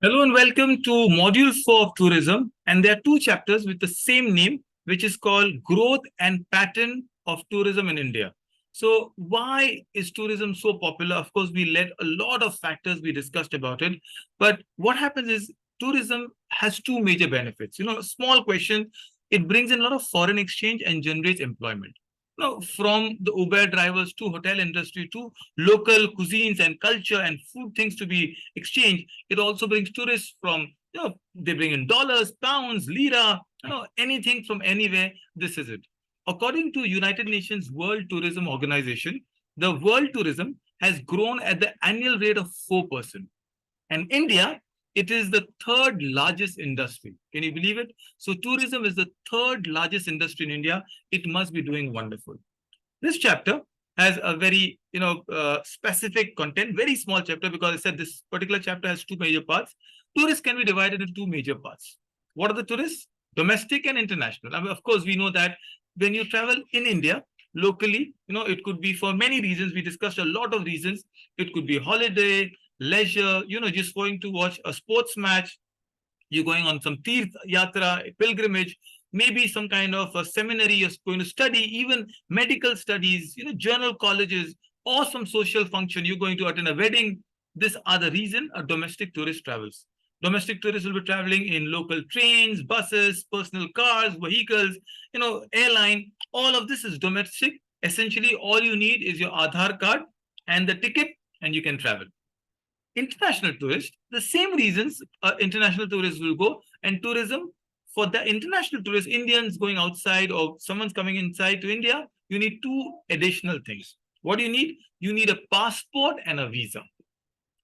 Hello and welcome to Module 4 of Tourism. And there are two chapters with the same name, which is called Growth and Pattern of Tourism in India. So, why is tourism so popular? Of course, we led a lot of factors, we discussed about it. But what happens is tourism has two major benefits. A small question, it brings in a lot of foreign exchange and generates employment. From the Uber drivers to hotel industry to local cuisines and culture and food things to be exchanged, it also brings tourists from, they bring in dollars, pounds, lira, anything from anywhere. This is it. According to United Nations World Tourism Organization, the world tourism has grown at the annual rate of 4%. And India, it is the third largest industry. Can you believe it? So tourism is the third largest industry in India. It must be doing wonderful. This chapter has a very, specific content, very small chapter, because I said this particular chapter has two major parts. Tourists can be divided into two major parts. What are the tourists? Domestic and international. I mean, of course, we know that when you travel in India, locally, it could be for many reasons. We discussed a lot of reasons. It could be holiday, leisure, just going to watch a sports match, you're going on some Tirth Yatra, pilgrimage, maybe some kind of a seminary you're going to study, even medical studies, journal colleges, or some social function, you're going to attend a wedding. These are the reason a domestic tourist travels. Domestic tourists will be traveling in local trains, buses, personal cars, vehicles, airline. All of this is domestic. Essentially, all you need is your Aadhaar card and the ticket, and you can travel. International tourists, the same reasons international tourists will go, and tourism for the international tourists, Indians going outside or someone's coming inside to India, you need two additional things. What do you need? You need a passport and a visa.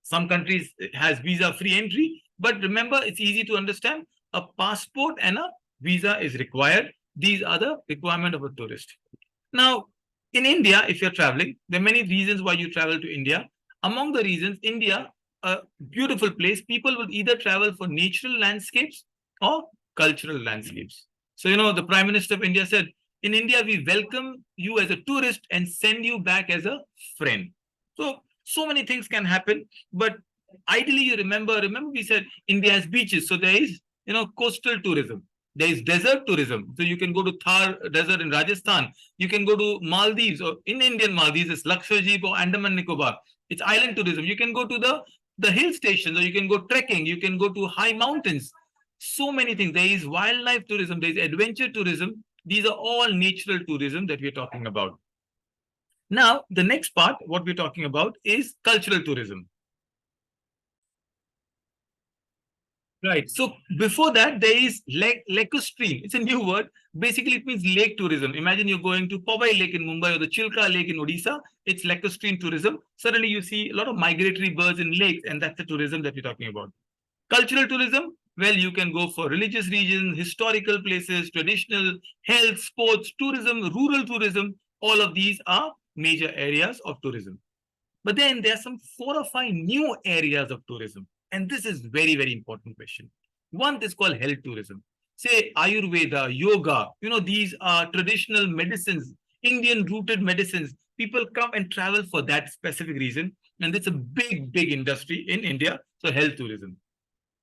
Some countries has visa free entry, but remember, it's easy to understand. A passport and a visa is required. These are the requirement of a tourist. Now, in India, if you're traveling, there are many reasons why you travel to India. Among the reasons, India, a beautiful place, people will either travel for natural landscapes or cultural landscapes. So, the Prime Minister of India said, in India, we welcome you as a tourist and send you back as a friend. So many things can happen, but ideally, you remember we said India has beaches. So there is, coastal tourism. There is desert tourism. So you can go to Thar Desert in Rajasthan. You can go to Maldives, or in Indian Maldives, it's Lakshadweep or Andaman Nicobar. It's island tourism. You can go to the hill stations, or you can go trekking. You can go to high mountains. So many things. There is wildlife tourism. There is adventure tourism. These are all natural tourism that we're talking about. Now, the next part, what we're talking about is cultural tourism. Right. So before that, there is lacustrine. It's a new word. Basically, it means lake tourism. Imagine you're going to Powai Lake in Mumbai or the Chilka Lake in Odisha. It's lacustrine tourism. Suddenly, you see a lot of migratory birds in lakes, and that's the tourism that we're talking about. Cultural tourism, well, you can go for religious regions, historical places, traditional, health, sports, tourism, rural tourism. All of these are major areas of tourism. But then there are some 4 or 5 new areas of tourism. And this is very, very important question. One is called health tourism. Say Ayurveda, yoga, these are traditional medicines, Indian rooted medicines. People come and travel for that specific reason. And it's a big, big industry in India. So health tourism.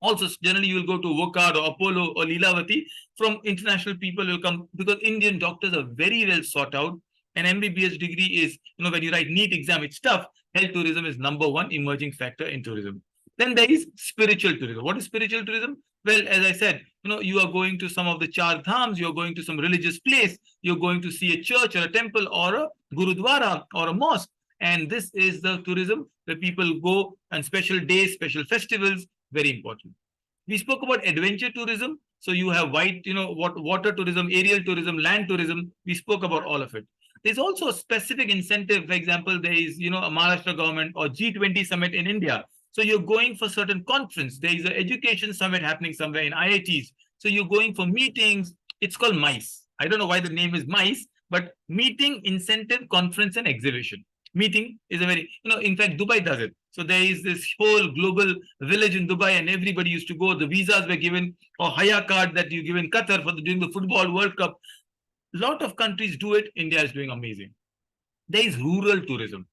Also, generally, you will go to Wockhardt or Apollo or Lilavati. From international people will come because Indian doctors are very well sought out. An MBBS degree is, when you write NEET exam, it's tough. Health tourism is number one emerging factor in tourism. Then there is spiritual tourism. What is spiritual tourism? Well, as I said, you are going to some of the Char Dhams, you're going to some religious place, you're going to see a church or a temple or a Gurudwara or a mosque. And this is the tourism where people go on special days, special festivals, very important. We spoke about adventure tourism. So you have water tourism, aerial tourism, land tourism. We spoke about all of it. There's also a specific incentive. For example, there is, a Maharashtra government or G20 summit in India. So you're going for certain conference. There is an education summit happening somewhere in IITs. So you're going for meetings. It's called MICE. I don't know why the name is MICE, but Meeting, Incentive, Conference and Exhibition. Meeting is a very, in fact, Dubai does it. So there is this whole global village in Dubai and everybody used to go. The visas were given, or Haya card that you give in Qatar for doing the football World Cup. A lot of countries do it. India is doing amazing. There is rural tourism.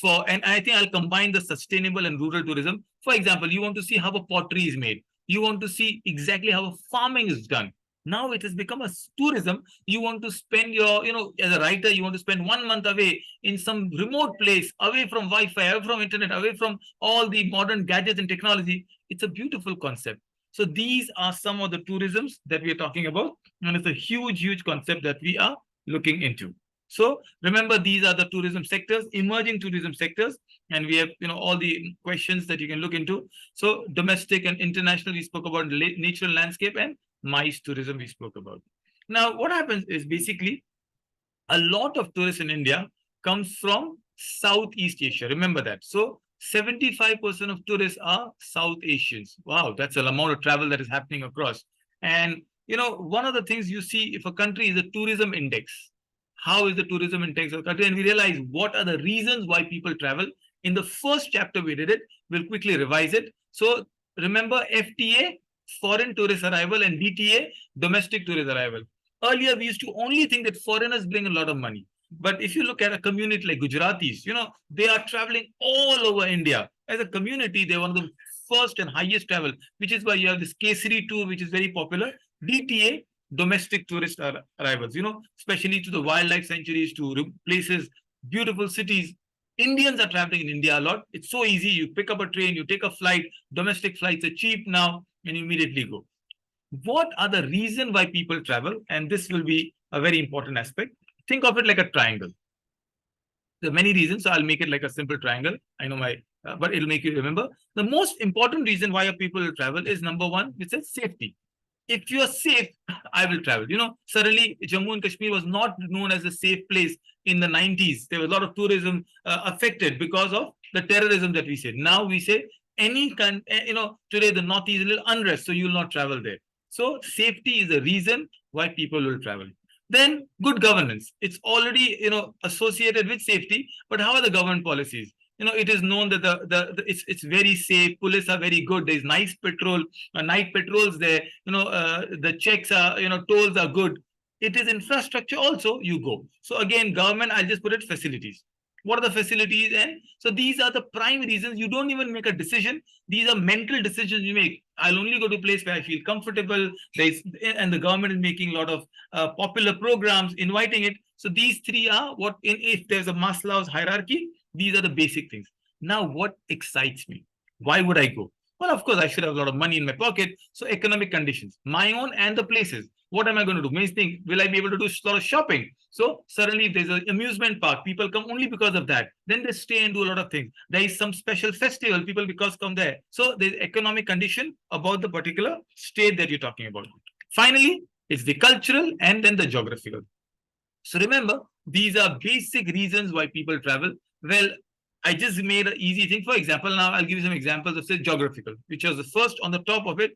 and I think I'll combine the sustainable and rural tourism. For example, you want to see how a pottery is made. You want to see exactly how a farming is done. Now it has become a tourism. You want to spend your, as a writer, you want to spend 1 month away in some remote place, away from Wi-Fi, away from internet, away from all the modern gadgets and technology. It's a beautiful concept. So these are some of the tourisms that we are talking about. And it's a huge, huge concept that we are looking into. So remember, these are the tourism sectors, emerging tourism sectors, and we have all the questions that you can look into. So domestic and international, we spoke about natural landscape, and MICE tourism we spoke about. Now, what happens is basically a lot of tourists in India comes from Southeast Asia. Remember that. So 75% of tourists are South Asians. Wow, that's an amount of travel that is happening across. And one of the things you see if a country is a tourism index, how is the tourism index of the country? And we realize what are the reasons why people travel. In the first chapter, we did it. We'll quickly revise it. So remember FTA, foreign tourist arrival, and DTA, domestic tourist arrival. Earlier, we used to only think that foreigners bring a lot of money. But if you look at a community like Gujaratis, they are traveling all over India. As a community, they're one of the first and highest travel, which is why you have this Kesari tour, which is very popular. DTA, domestic tourist arrivals, especially to the wildlife sanctuaries, to places, beautiful cities. Indians are traveling in India a lot. It's so easy. You pick up a train, you take a flight. Domestic flights are cheap now, and you immediately go. What are the reason why people travel? And this will be a very important aspect. Think of it like a triangle. There are many reasons, so I'll make it like a simple triangle. I know but it'll make you remember. The most important reason why people will travel is number one, which is safety. If you're safe, I will travel. Suddenly Jammu and Kashmir was not known as a safe place in the 90s. There was a lot of tourism affected because of the terrorism that we said. Now we say today the Northeast is a little unrest, so you will not travel there. So safety is the reason why people will travel. Then good governance. It's already associated with safety, but how are the government policies? It is known that it's very safe. Police are very good. There's nice patrol, night patrols there. The checks are, tolls are good. It is infrastructure also. You go. So again, government. I'll just put it facilities. What are the facilities? And so these are the prime reasons. You don't even make a decision. These are mental decisions you make. I'll only go to a place where I feel comfortable. And the government is making a lot of popular programs, inviting it. So these three are if there's a Maslow's hierarchy, these are the basic things. Now, what excites me? Why would I go? Well, of course, I should have a lot of money in my pocket. So economic conditions, my own and the places. What am I going to do? Main thing, will I be able to do a lot of shopping? So suddenly there's an amusement park. People come only because of that. Then they stay and do a lot of things. There is some special festival. People because come there. So there's economic condition about the particular state that you're talking about. Finally, it's the cultural and then the geographical. So remember, these are basic reasons why people travel. Well, I just made an easy thing. For example, now I'll give you some examples of say geographical, which was the first on the top of it.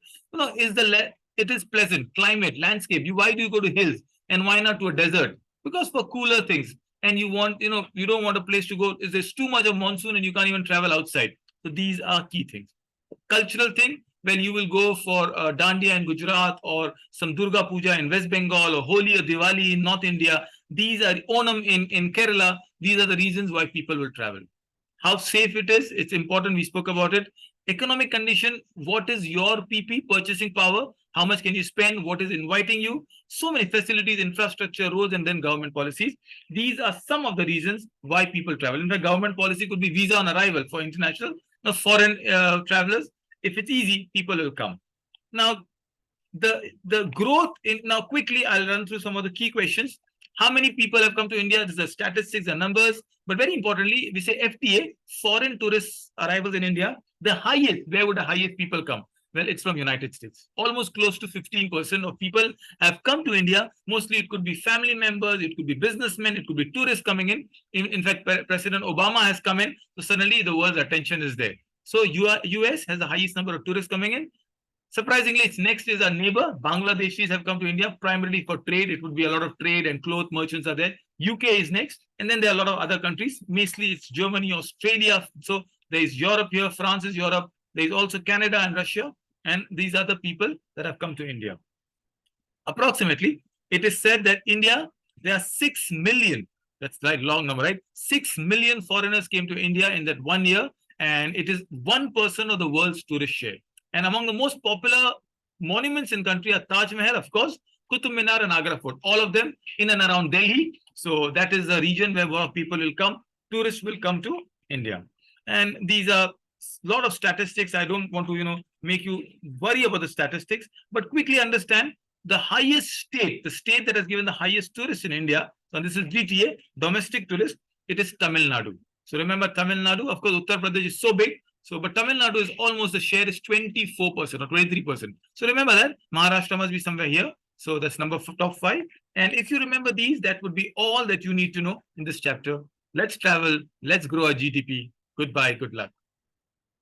It is pleasant climate, landscape. Why do you go to hills and why not to a desert? Because for cooler things. And you don't want a place to go. Is there's too much of monsoon and you can't even travel outside. So these are key things. Cultural thing, when you will go for Dandiya in Gujarat or some Durga Puja in West Bengal or Holi or Diwali in North India. These are Onam in Kerala. These are the reasons why people will travel. How safe it is, it's important. We spoke about it. Economic condition, what is your PP purchasing power? How much can you spend? What is inviting you? So many facilities, infrastructure, roads, and then government policies. These are some of the reasons why people travel. In fact, government policy could be visa on arrival for international, foreign travelers. If it's easy, people will come. Now, the growth now quickly, I'll run through some of the key questions. How many people have come to India? This is the statistics and numbers. But very importantly, we say FTA, foreign tourist arrivals in India. The highest, where would the highest people come? Well, it's from United States. Almost close to 15% of people have come to India. Mostly it could be family members, it could be businessmen, it could be tourists coming in. In fact, President Obama has come in. So suddenly the world's attention is there. So US has the highest number of tourists coming in. Surprisingly, its next is our neighbor. Bangladeshis have come to India primarily for trade. It would be a lot of trade and cloth merchants are there. UK is next. And then there are a lot of other countries. Mostly it's Germany, Australia. So there is Europe here. France is Europe. There is also Canada and Russia. And these are the people that have come to India. Approximately, it is said that India, there are 6 million That's right, long number, right? 6 million foreigners came to India in that 1 year, and it is 1% of the world's tourist share. And among the most popular monuments in country are Taj Mahal, of course, Qutub Minar and Agra Fort, all of them in and around Delhi. So that is the region where a lot of people will come, tourists will come to India. And these are a lot of statistics. I don't want to, make you worry about the statistics, but quickly understand the highest state, the state that has given the highest tourists in India. So this is DTA, domestic tourist. It is Tamil Nadu. So remember Tamil Nadu, of course, Uttar Pradesh is so big. So, but Tamil Nadu is almost, the share is 24% or 23%. So remember that Maharashtra must be somewhere here. So that's number top 5. And if you remember these, that would be all that you need to know in this chapter. Let's travel. Let's grow our GDP. Goodbye. Good luck.